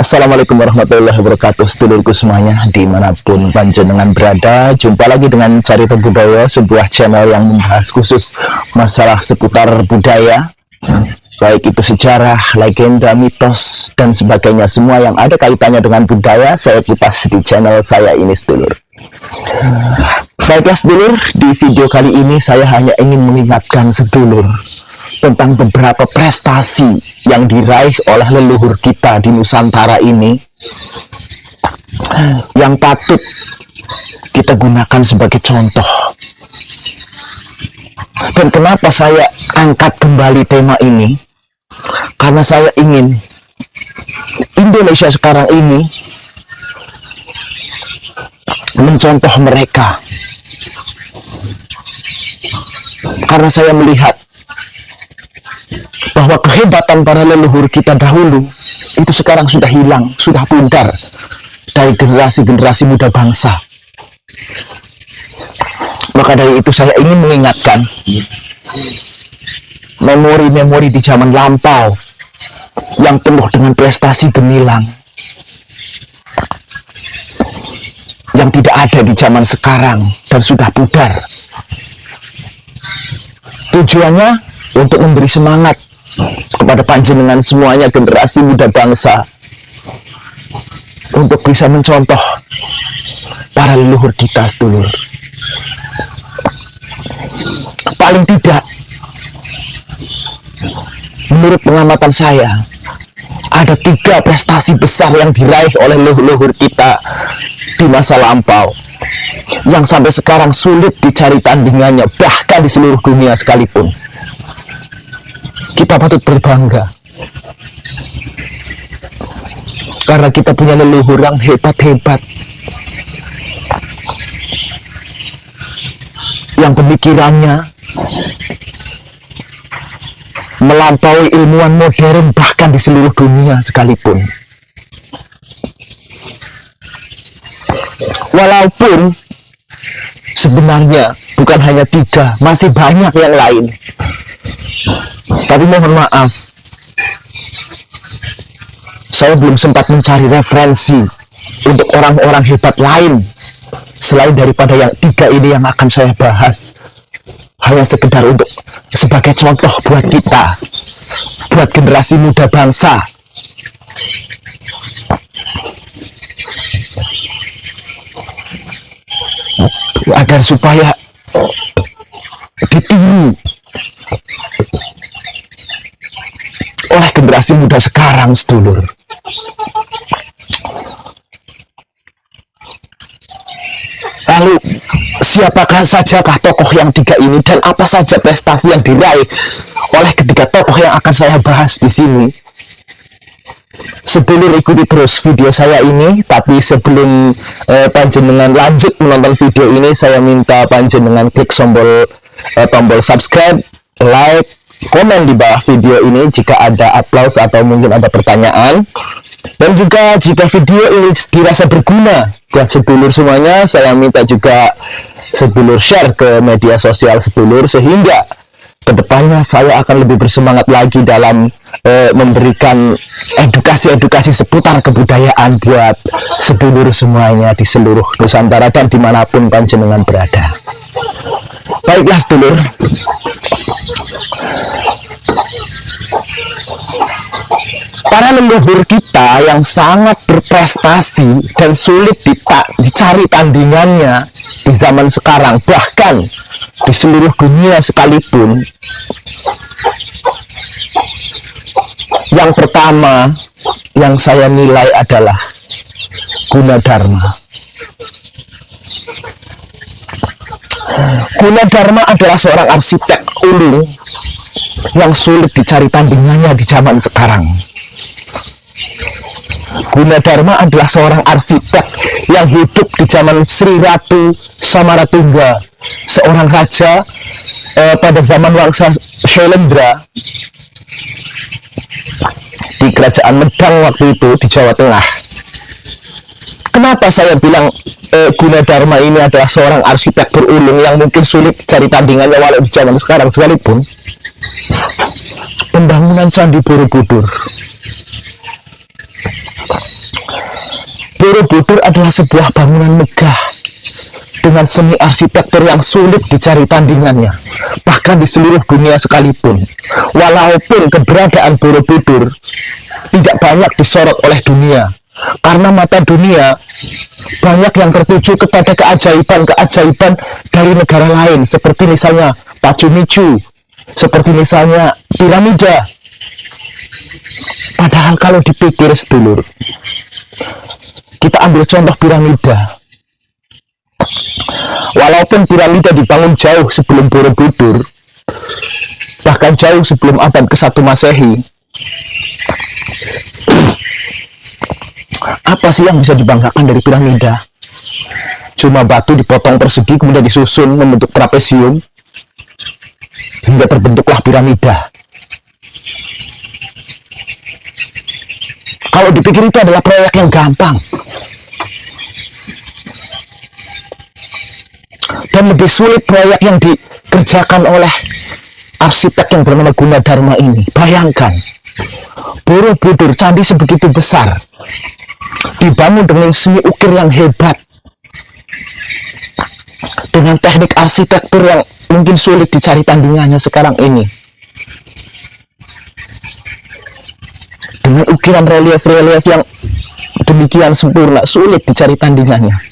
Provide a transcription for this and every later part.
Assalamualaikum warahmatullahi wabarakatuh, sedulurku semuanya dimanapun panjenengan berada. Jumpa lagi dengan Carita Budaya, sebuah channel yang membahas khusus masalah seputar budaya, baik itu sejarah, legenda, mitos, dan sebagainya. Semua yang ada kaitannya dengan budaya saya kupas di channel saya ini, sedulur. Baiklah sedulur, di video kali ini saya hanya ingin mengingatkan sedulur tentang beberapa prestasi yang diraih oleh leluhur kita di Nusantara ini yang patut kita gunakan sebagai contoh. Dan kenapa saya angkat kembali tema ini? Karena saya ingin Indonesia sekarang ini mencontoh mereka. Karena saya melihat bahwa kehebatan para leluhur kita dahulu itu sekarang sudah hilang, sudah pudar dari generasi-generasi muda bangsa. Maka dari itu saya ingin mengingatkan memori-memori di zaman lampau yang penuh dengan prestasi gemilang yang tidak ada di zaman sekarang dan sudah pudar. Tujuannya untuk memberi semangat kepada panjenengan semuanya, generasi muda bangsa, untuk bisa mencontoh para leluhur kita, sedulur. Paling tidak, menurut pengamatan saya, ada 3 prestasi besar yang diraih oleh leluhur kita di masa lampau yang sampai sekarang sulit dicari tandingannya, bahkan di seluruh dunia sekalipun. Kita patut berbangga karena kita punya leluhur yang hebat-hebat, yang pemikirannya melampaui ilmuwan modern bahkan di seluruh dunia sekalipun. Walaupun sebenarnya bukan hanya 3, masih banyak yang lain. Tapi mohon maaf, saya belum sempat mencari referensi untuk orang-orang hebat lain selain daripada yang 3 ini yang akan saya bahas. Hanya sekedar untuk sebagai contoh buat kita, buat generasi muda bangsa, agar supaya ditiru oleh generasi muda sekarang, sedulur. Lalu siapakah sajakah tokoh yang 3 ini dan apa saja prestasi yang diraih oleh ketiga tokoh yang akan saya bahas di sini? Sedulur, ikuti terus video saya ini. Tapi sebelum panjenengan lanjut menonton video ini, saya minta panjenengan klik tombol subscribe, like, komen di bawah video ini jika ada aplaus atau mungkin ada pertanyaan. Dan juga jika video ini dirasa berguna buat sedulur semuanya, saya minta juga sedulur share ke media sosial sedulur, sehingga kedepannya saya akan lebih bersemangat lagi dalam memberikan edukasi-edukasi seputar kebudayaan buat sedulur semuanya di seluruh Nusantara dan dimanapun panjenengan berada. Baiklah sedulur, para leluhur kita yang sangat berprestasi dan sulit dicari tandingannya di zaman sekarang, bahkan di seluruh dunia sekalipun. Yang pertama yang saya nilai adalah Gunadarma. Gunadarma adalah seorang arsitek ulung yang sulit dicari tandingannya di zaman sekarang. Gunadarma adalah seorang arsitek yang hidup di zaman Sri Ratu Samaratungga, seorang raja pada zaman Wangsa Syailendra di kerajaan Medang waktu itu di Jawa Tengah. Kenapa saya bilang Gunadarma ini adalah seorang arsitek berulung yang mungkin sulit dicari tandingannya walau di zaman sekarang sekalipun? Pembangunan Candi Borobudur Borobudur adalah sebuah bangunan megah dengan seni arsitektur yang sulit dicari tandingannya, bahkan di seluruh dunia sekalipun. Walaupun keberadaan Borobudur tidak banyak disorot oleh dunia, karena mata dunia banyak yang tertuju kepada keajaiban-keajaiban dari negara lain, seperti misalnya Machu Picchu, seperti misalnya piramida. Padahal kalau dipikir sedulur, kita ambil contoh piramida. Walaupun piramida dibangun jauh sebelum Borobudur, bahkan jauh sebelum abad ke-1 Masehi, apa sih yang bisa dibanggakan dari piramida? Cuma batu dipotong persegi kemudian disusun membentuk trapesium hingga terbentuklah piramida. Kalau dipikir itu adalah proyek yang gampang. Dan lebih sulit proyek yang dikerjakan oleh arsitek yang bernama Gunadarma ini. Bayangkan, Borobudur, candi sebegitu besar, dibangun dengan seni ukir yang hebat, dengan teknik arsitektur yang mungkin sulit dicari tandingannya sekarang ini, dengan ukiran relief-relief yang demikian sempurna, sulit dicari tandingannya.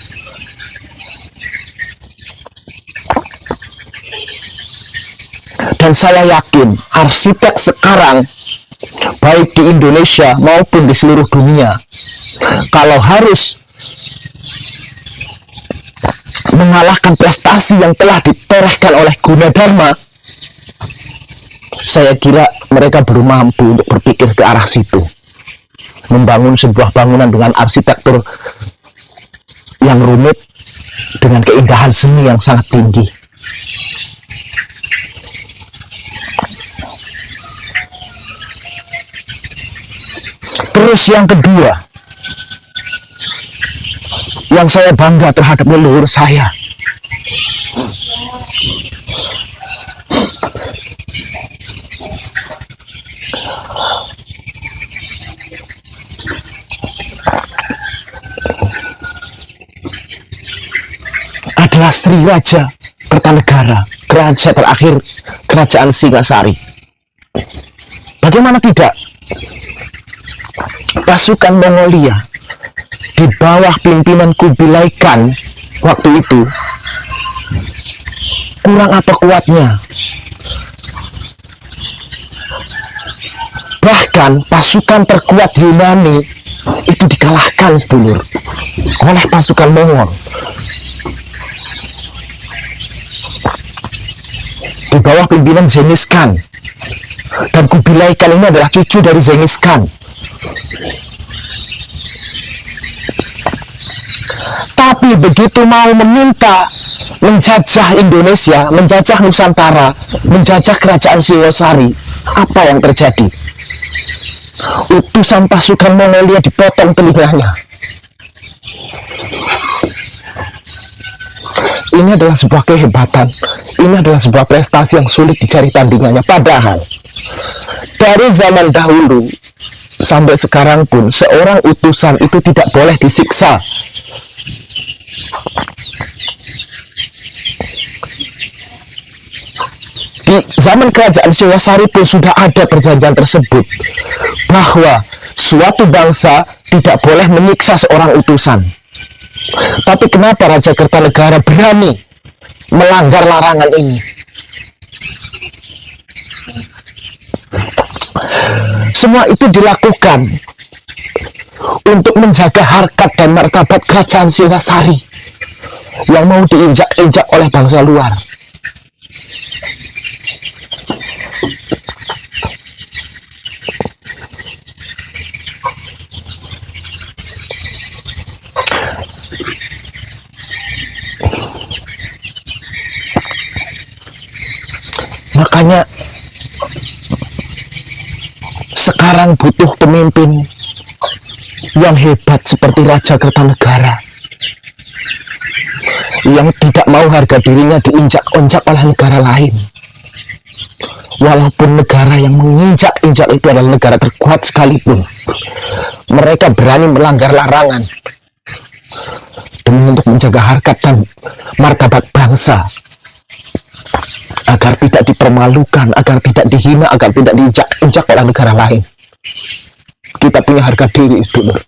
Dan saya yakin arsitek sekarang, baik di Indonesia maupun di seluruh dunia, kalau harus mengalahkan prestasi yang telah ditorehkan oleh Gunadarma, saya kira mereka belum mampu untuk berpikir ke arah situ. Membangun sebuah bangunan dengan arsitektur yang rumit, dengan keindahan seni yang sangat tinggi. Terus yang kedua, yang saya bangga terhadap leluhur saya, adalah Sri Raja Kertanegara, raja terakhir Kerajaan Singasari. Bagaimana tidak? Pasukan Mongolia di bawah pimpinan Kubilai Khan waktu itu kurang apa kuatnya. Bahkan pasukan terkuat Yunani itu dikalahkan sedulur oleh pasukan Mongol di bawah pimpinan Genghis Khan. Dan Kubilai Khan ini adalah cucu dari Genghis Khan. Tapi begitu mau meminta menjajah Indonesia, menjajah Nusantara, menjajah Kerajaan Singosari, apa yang terjadi? Utusan pasukan Mongolia dipotong telinganya. Ini adalah sebuah kehebatan, ini adalah sebuah prestasi yang sulit dicari tandingannya. Padahal dari zaman dahulu sampai sekarang pun seorang utusan itu tidak boleh disiksa. Di zaman kerajaan Singosari pun sudah ada perjanjian tersebut bahwa suatu bangsa tidak boleh menyiksa seorang utusan. Tapi kenapa Raja Kertanegara berani melanggar larangan ini? Semua itu dilakukan untuk menjaga harkat dan martabat Kerajaan Singasari yang mau diinjak-injak oleh bangsa luar. Makanya sekarang butuh pemimpin yang hebat seperti Raja Kertanegara, yang tidak mau harga dirinya diinjak-injak oleh negara lain. Walaupun negara yang menginjak-injak itu adalah negara terkuat sekalipun, mereka berani melanggar larangan demi untuk menjaga harkat dan martabat bangsa, agar tidak dipermalukan, agar tidak dihina, agar tidak diinjak-injak oleh negara lain. Kita punya harga diri, sedulur.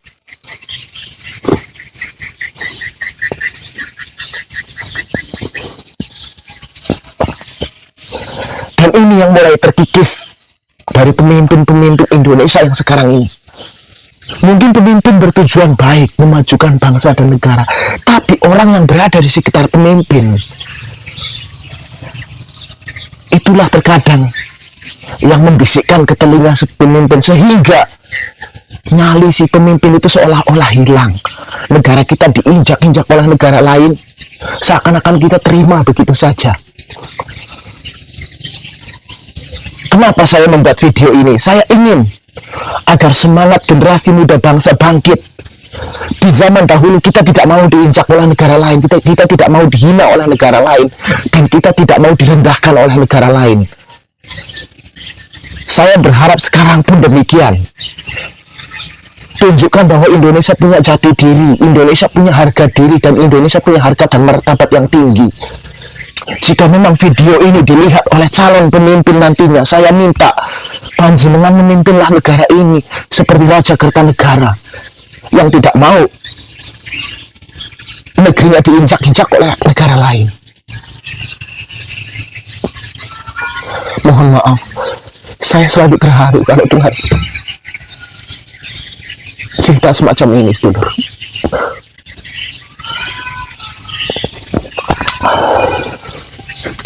Dan ini yang mulai terkikis dari pemimpin-pemimpin Indonesia yang sekarang ini. Mungkin pemimpin bertujuan baik, memajukan bangsa dan negara, tapi orang yang berada di sekitar pemimpin, itulah terkadang yang membisikkan ke telinga si pemimpin, sehingga nyali si pemimpin itu seolah-olah hilang. Negara kita diinjak-injak oleh negara lain, seakan-akan kita terima begitu saja. Kenapa saya membuat video ini? Saya ingin agar semangat generasi muda bangsa bangkit. Di zaman dahulu kita tidak mau diinjak oleh negara lain, kita tidak mau dihina oleh negara lain, dan kita tidak mau direndahkan oleh negara lain. Saya berharap sekarang pun demikian. Tunjukkan bahwa Indonesia punya jati diri, Indonesia punya harga diri, dan Indonesia punya harga dan martabat yang tinggi. Jika memang video ini dilihat oleh calon pemimpin nantinya, saya minta panjenengan memimpinlah negara ini seperti Raja Kertanegara yang tidak mau negerinya diinjak-injak oleh negara lain. Mohon maaf, saya selalu terharu kalau dengar cerita semacam ini, sedulur.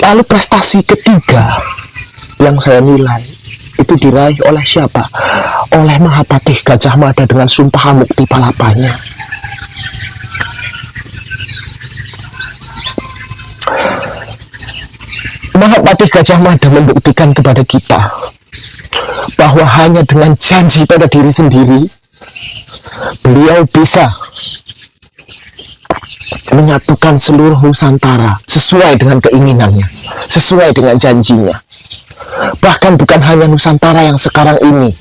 Lalu prestasi ketiga yang saya nilai itu diraih oleh siapa? Oleh Mahapatih Gajah Mada dengan Sumpah Mukti Palapanya. Mahapatih Gajah Mada membuktikan kepada kita bahwa hanya dengan janji pada diri sendiri beliau bisa menyatukan seluruh Nusantara sesuai dengan keinginannya, sesuai dengan janjinya. Bahkan bukan hanya Nusantara yang sekarang ini,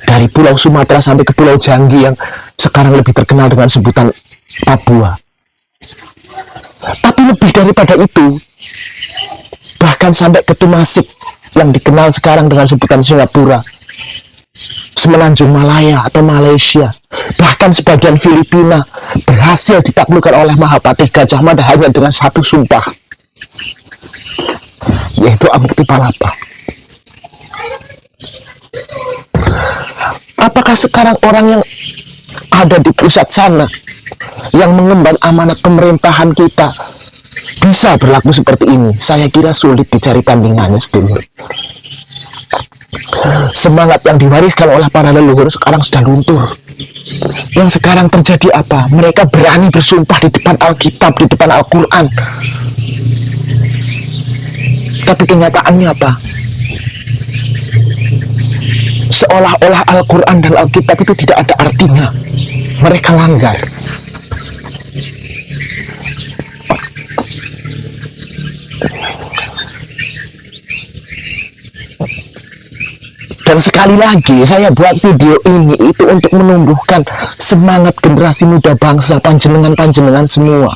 dari Pulau Sumatera sampai ke Pulau Janggi yang sekarang lebih terkenal dengan sebutan Papua. Tapi lebih daripada itu, bahkan sampai ke Tumasik yang dikenal sekarang dengan sebutan Singapura, Semenanjung Malaya atau Malaysia, bahkan sebagian Filipina berhasil ditaklukkan oleh Mahapatih Gajah Mada hanya dengan satu sumpah, yaitu Amukti Palapa. Apakah sekarang orang yang ada di pusat sana, yang mengemban amanat pemerintahan kita, bisa berlaku seperti ini? Saya kira sulit dicari tandingannya, sedulur. Semangat yang diwariskan oleh para leluhur sekarang sudah luntur. Yang sekarang terjadi apa? Mereka berani bersumpah di depan Alkitab, di depan Al-Quran. Tapi kenyataannya apa? Seolah-olah Al-Quran dan Alkitab itu tidak ada artinya. Mereka langgar. Dan sekali lagi saya buat video ini itu untuk menumbuhkan semangat generasi muda bangsa, panjenengan-panjenengan semua,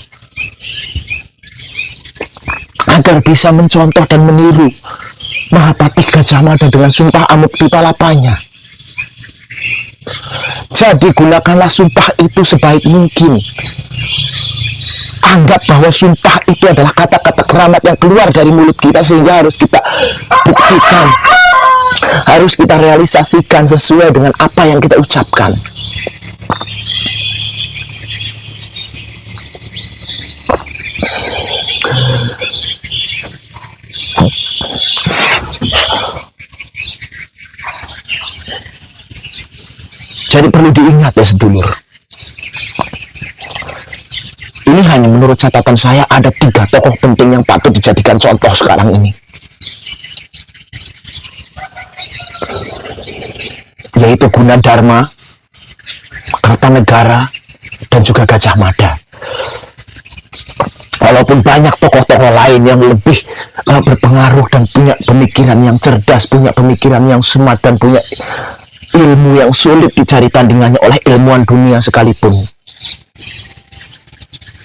agar bisa mencontoh dan meniru Mahapatih Gajah Mada dengan Sumpah Amukti Palapanya. Jadi gunakanlah sumpah itu sebaik mungkin. Anggap bahwa sumpah itu adalah kata-kata keramat yang keluar dari mulut kita, sehingga harus kita buktikan, harus kita realisasikan sesuai dengan apa yang kita ucapkan. Jadi perlu diingat ya sedulur, ini hanya menurut catatan saya ada 3 tokoh penting yang patut dijadikan contoh sekarang ini, yaitu Gunadarma, Kertanegara, dan juga Gajah Mada. Walaupun banyak tokoh-tokoh lain yang lebih berpengaruh dan punya pemikiran yang cerdas, punya pemikiran yang smart, dan punya ilmu yang sulit dicari tandingannya oleh ilmuwan dunia sekalipun.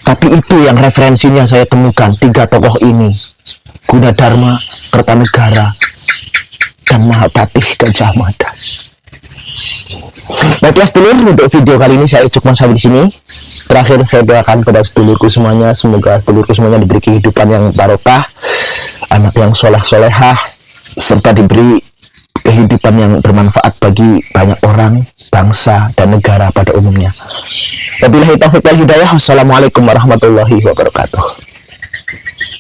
Tapi itu yang referensinya saya temukan, 3 tokoh ini, Gunadarma, Kertanegara, dan Mahapatih Gajah Mada. Baiklah sedulur, untuk video kali ini saya cukupkan sampai di sini. Terakhir saya doakan kepada sedulurku semuanya, semoga sedulurku semuanya diberi kehidupan yang barokah, anak yang soleh-solehah, serta diberi kehidupan yang bermanfaat bagi banyak orang, bangsa, dan negara pada umumnya. Wabillahi taufiq wal hidayah. Wassalamualaikum warahmatullahi wabarakatuh.